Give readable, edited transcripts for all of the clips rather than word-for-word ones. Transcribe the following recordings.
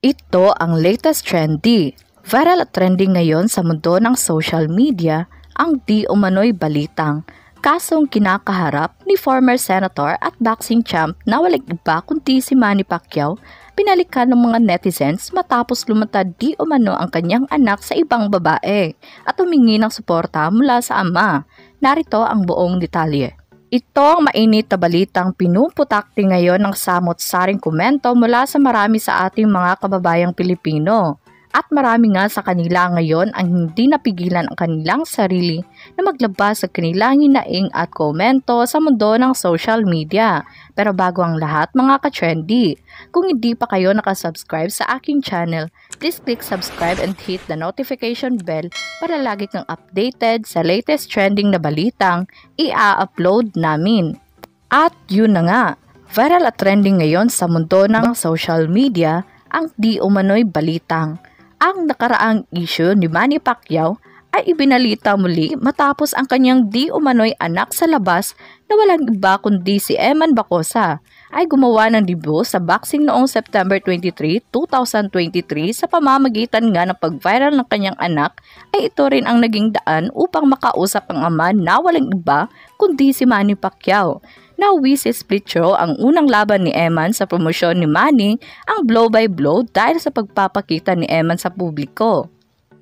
Ito ang latest trendy. Viral at trending ngayon sa mundo ng social media ang di umano'y balitang kasong kinakaharap ni former senator at boxing champ na walang iba kundi si Manny Pacquiao, pinalikan ng mga netizens matapos lumantad di umano ang kanyang anak sa ibang babae at humingi ng suporta mula sa ama. Narito ang buong detalye. Ito ang mainit na balitang pinuputakti ngayon ng samot-saring komento mula sa marami sa ating mga kababayang Pilipino. At marami nga sa kanila ngayon ang hindi napigilan ang kanilang sarili na maglabas sa kanilang hinaing at komento sa mundo ng social media. Pero bago ang lahat mga ka-trendy, kung hindi pa kayo nakasubscribe sa aking channel, please click subscribe and hit the notification bell para lagi kang updated sa latest trending na balitang i-upload namin. At yun na nga, viral at trending ngayon sa mundo ng social media ang di umano'y balitang ang nakaraang issue ni Manny Pacquiao ay ibinalita muli matapos ang kanyang di umano'y anak sa labas na walang iba kundi si Eman Bacosa ay gumawa ng debut sa boxing noong September 23, 2023 sa pamamagitan nga ng pag-viral ng kanyang anak ay ito rin ang naging daan upang makausap ang ama na walang iba kundi si Manny Pacquiao. Nauwi si split throw ang unang laban ni Eman sa promosyon ni Manny ang blow by blow dahil sa pagpapakita ni Eman sa publiko.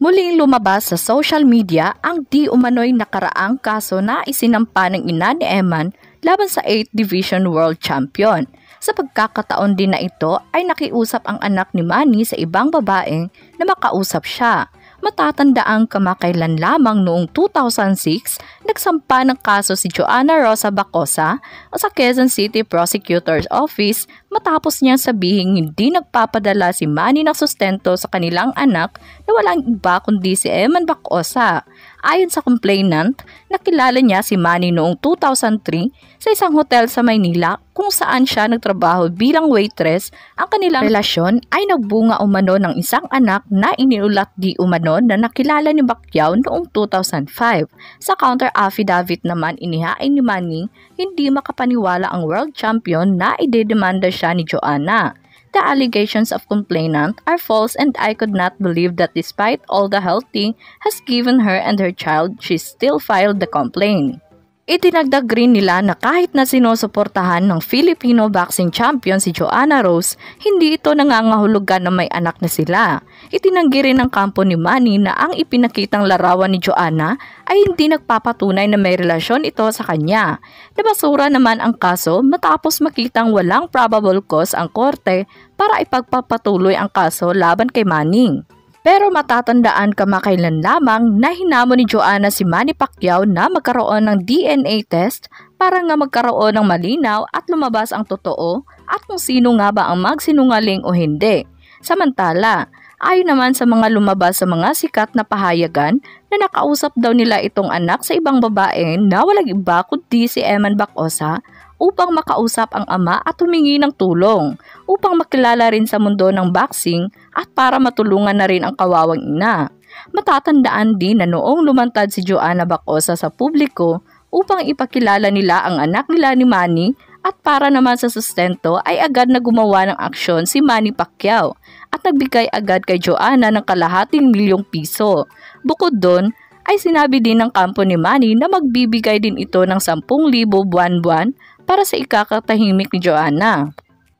Muling lumabas sa social media ang di umano'y nakaraang kaso na isinampa ng ina ni Eman laban sa 8th Division World Champion. Sa pagkakataon din na ito ay nakiusap ang anak ni Manny sa ibang babae na makausap siya. Matatandaang kamakailan lamang noong 2006, nagsampa ng kaso si Joanna Rosa Bacosa sa Quezon City Prosecutor's Office matapos niyang sabihing hindi nagpapadala si Manny ng sustento sa kanilang anak na walang iba kundi si Eman Bacosa. Ayon sa complainant, nakilala niya si Manny noong 2003 sa isang hotel sa Maynila kung saan siya nagtrabaho bilang waitress. Ang kanilang relasyon ay nagbunga umano ng isang anak na iniulat di umano na nakilala ni Pacquiao noong 2005. Sa counter affidavit naman inihain ni Manny hindi makapaniwala ang world champion na idedemanda siya ni Joanna. The allegations of complainant are false and I could not believe that despite all the healthy has given her and her child, she still filed the complaint. Itinagdag rin nila na kahit na sinusuportahan ng Filipino boxing champion si Joanna Rose, hindi ito nangangahulugan na may anak na sila. Itinanggi rin ng kampo ni Manny na ang ipinakitang larawan ni Joanna ay hindi nagpapatunay na may relasyon ito sa kanya. Nabasura naman ang kaso matapos makitang walang probable cause ang korte para ipagpapatuloy ang kaso laban kay Manny. Pero matatandaan kamakailan lamang na hinamon ni Joanna si Manny Pacquiao na magkaroon ng DNA test para nga magkaroon ng malinaw at lumabas ang totoo at kung sino nga ba ang magsinungaling o hindi. Samantala, ayon naman sa mga lumabas sa mga sikat na pahayagan na nakausap daw nila itong anak sa ibang babae na walang iba kundi si Eman Bacosa upang makausap ang ama at humingi ng tulong upang makilala rin sa mundo ng boxing at para matulungan na rin ang kawawang ina. Matatandaan din na noong lumantad si Joanna Bacosa sa publiko upang ipakilala nila ang anak nila ni Manny at para naman sa sustento ay agad na gumawa ng aksyon si Manny Pacquiao at nagbigay agad kay Joanna ng ₱250,000. Bukod doon, ay sinabi din ng kampo ni Manny na magbibigay din ito ng 10,000 buwan-buwan para sa ikakatahimik ni Joanna.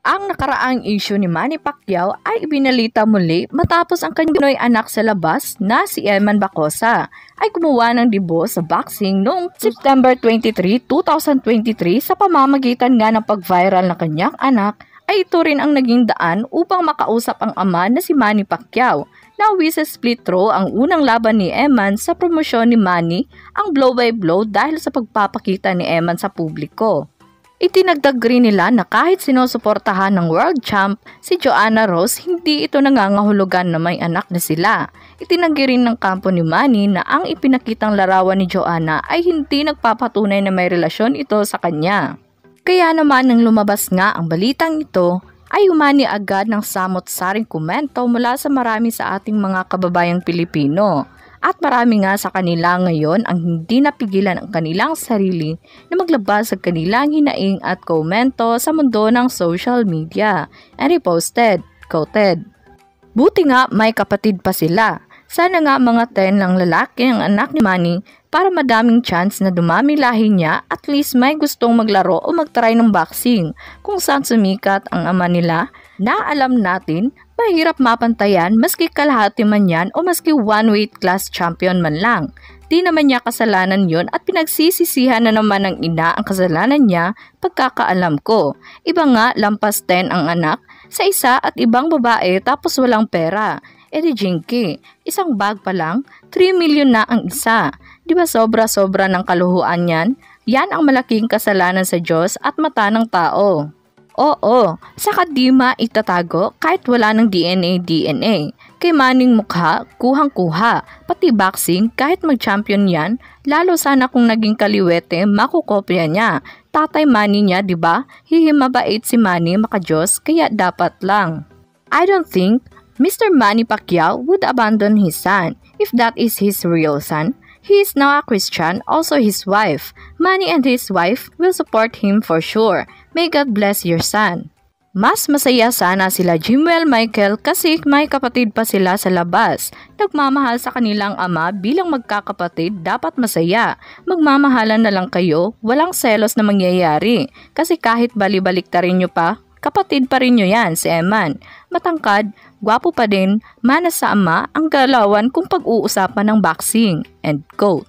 Ang nakaraang issue ni Manny Pacquiao ay ibinalita muli matapos ang kanyang anak sa labas na si Eman Bacosa ay gumawa ng debut sa boxing noong September 23, 2023 sa pamamagitan nga ng pag-viral ng kanyang anak ay ito rin ang naging daan upang makausap ang ama na si Manny Pacquiao. Nauwi sa split throw ang unang laban ni Eman sa promosyon ni Manny ang blow by blow dahil sa pagpapakita ni Eman sa publiko. Itinagdag rin nila na kahit sinusuportahan ng world champ si Joanna Rose, hindi ito nangangahulugan na may anak na sila. Itinanggi rin ng kampo ni Manny na ang ipinakitang larawan ni Joanna ay hindi nagpapatunay na may relasyon ito sa kanya. Kaya naman nang lumabas nga ang balitang ito, ay umani agad ng samot-saring komento mula sa marami sa ating mga kababayang Pilipino. At marami nga sa kanila ngayon ang hindi napigilan ang kanilang sarili na maglabas sa kanilang hinaing at komento sa mundo ng social media. And reposted, quoted, Buti nga may kapatid pa sila. Sana nga mga 10 lang lalaki ang anak ni Manny para madaming chance na dumami lahi niya, at least may gustong maglaro o magtry ng boxing. Kung saan sumikat ang ama nila, na alam natin, mahirap mapantayan maski kalahati man yan o maski one weight class champion man lang. Di naman niya kasalanan yun at pinagsisisihan na naman ng ina ang kasalanan niya pagkakaalam ko. Iba nga lampas 10 ang anak sa isa at ibang babae tapos walang pera. E di Jinky, isang bag pa lang, 3 million na ang isa. Di ba sobra-sobra ng kaluhuan yan? Yan ang malaking kasalanan sa Diyos at mata ng tao. Oo, saka di maitatago kahit wala ng DNA. Kay Manning mukha, kuhang-kuha. Pati boxing, kahit mag-champion yan, lalo sana kung naging kaliwete, makukopya niya. Tatay Manny niya, di ba? Hihimabait si Manny maka-Diyos, kaya dapat lang. I don't think Mr. Manny Pacquiao would abandon his son if that is his real son. He is now a Christian, also his wife. Manny and his wife will support him for sure. May God bless your son. Mas masaya sana sila Jimwell Michael kasi may kapatid pa sila sa labas. Nagmamahal sa kanilang ama bilang magkakapatid, dapat masaya. Magmamahalan na lang kayo, walang selos na mangyayari. Kasi kahit bali-baliktarin nyo pa, kapatid pa rin nyo yan, si Eman. Matangkad, gwapo pa din, manas sa ama ang galawan kung pag-uusapan ng boxing. End quote.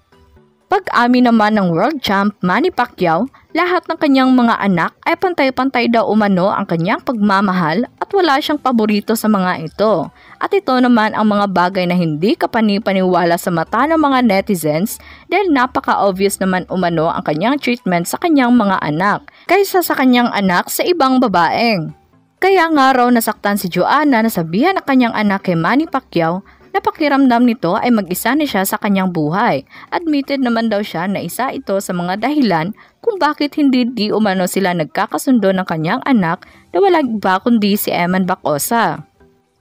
Pag-amin naman ng world champ Manny Pacquiao, lahat ng kanyang mga anak ay pantay-pantay daw umano ang kanyang pagmamahal at wala siyang paborito sa mga ito. At ito naman ang mga bagay na hindi kapani-paniwala sa mata ng mga netizens dahil napaka-obvious naman umano ang kanyang treatment sa kanyang mga anak kaysa sa kanyang anak sa ibang babaeng. Kaya nga raw nasaktan si Joanna na sabihan ng kanyang anak kay Manny Pacquiao na pakiramdam nito ay mag-isa na siya sa kanyang buhay. Admitted naman daw siya na isa ito sa mga dahilan kung bakit hindi di umano sila nagkakasundo ng kanyang anak na walang iba kundi si Eman Bacosa.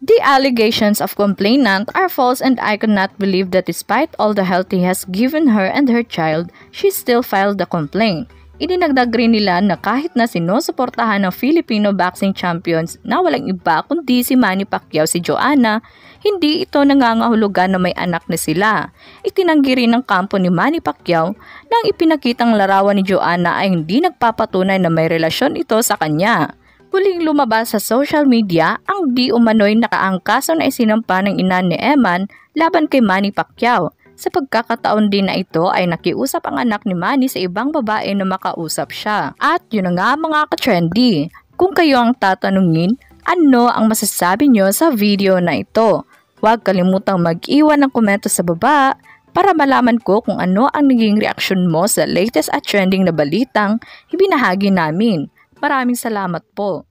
The allegations of complainant are false and I cannot believe that despite all the help he has given her and her child, she still filed the complaint. Idinagdag rin nila na kahit na sinusuportahan ng Filipino boxing champions na walang iba kundi si Manny Pacquiao si Joanna, hindi ito nangangahulugan na may anak na sila. Itinanggi rin ng kampo ni Manny Pacquiao nang ipinakitang larawan ni Joanna ay hindi nagpapatunay na may relasyon ito sa kanya. Huling lumabas sa social media ang di umano'y nakaangkaso na isinampa ng ina ni Eman laban kay Manny Pacquiao. Sa pagkakataon din na ito ay nakiusap ang anak ni Manny sa ibang babae na makausap siya. At yun na nga mga ka-trendy, kung kayo ang tatanungin, ano ang masasabi nyo sa video na ito? Huwag kalimutang mag-iwan ng komento sa baba para malaman ko kung ano ang naging reaksyon mo sa latest at trending na balitang ibinahagi namin. Maraming salamat po.